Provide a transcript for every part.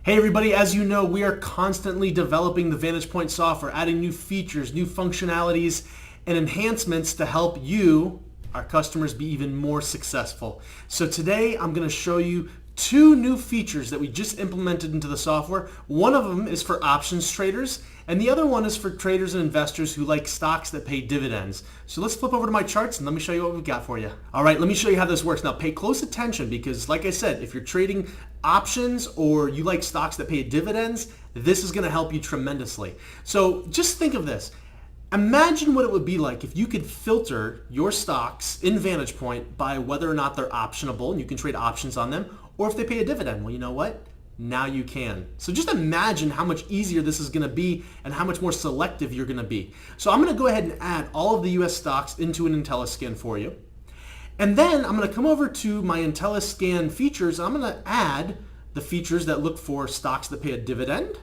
Hey everybody, as you know, we are constantly developing the VantagePoint software, adding new features, new functionalities, and enhancements to help you, our customers, be even more successful. So today I'm going to show you two new features that we just implemented into the software. One of them is for options traders, and the other one is for traders and investors who like stocks that pay dividends. So let's flip over to my charts and let me show you what we've got for you. All right, let me show you how this works. Now pay close attention because, like I said, if you're trading options or you like stocks that pay dividends, this is going to help you tremendously. So just think of this. Imagine what it would be like if you could filter your stocks in VantagePoint by whether or not they're optionable, and you can trade options on them, or if they pay a dividend. Well, you know what? Now you can. So just imagine how much easier this is going to be and how much more selective you're going to be. So I'm going to go ahead and add all of the US stocks into an Intelliscan for you. And then I'm going to come over to my Intelliscan features. I'm going to add the features that look for stocks that pay a dividend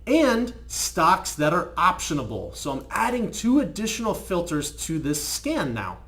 and stocks that are optionable. So I'm adding two additional filters to this scan now.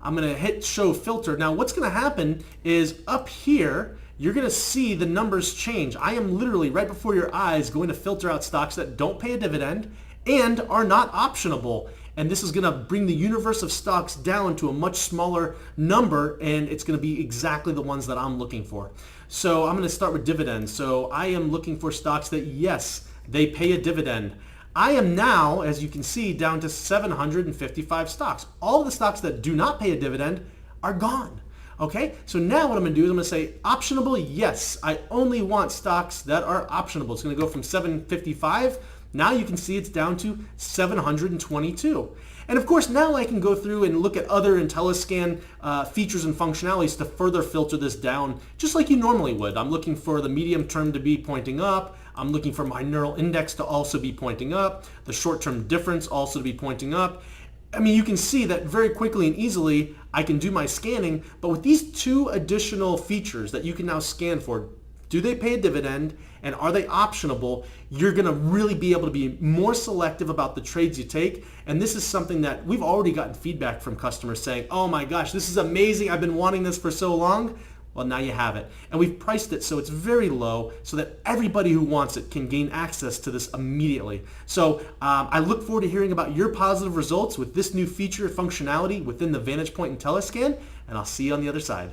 I'm going to hit show filter. Now what's going to happen is up here, you're going to see the numbers change. I am literally right before your eyes going to filter out stocks that don't pay a dividend and are not optionable. And this is going to bring the universe of stocks down to a much smaller number, and it's going to be exactly the ones that I'm looking for. So I'm going to start with dividends. So I am looking for stocks that, yes, they pay a dividend. I am now, as you can see, down to 755 stocks. All of the stocks that do not pay a dividend are gone. Okay, so now what I'm going to do is I'm going to say optionable, yes. I only want stocks that are optionable. It's going to go from 755. Now you can see it's down to 722. And of course, now I can go through and look at other Intelliscan features and functionalities to further filter this down, just like you normally would. I'm looking for the medium term to be pointing up. I'm looking for my neural index to also be pointing up, the short-term difference also to be pointing up. I mean, you can see that very quickly and easily I can do my scanning, but with these two additional features that you can now scan for, do they pay a dividend and are they optionable, you're going to really be able to be more selective about the trades you take. And this is something that we've already gotten feedback from customers saying, oh my gosh, this is amazing. I've been wanting this for so long. Well, now you have it. And we've priced it so it's very low so that everybody who wants it can gain access to this immediately. So I look forward to hearing about your positive results with this new feature functionality within the VantagePoint Intelliscan, and I'll see you on the other side.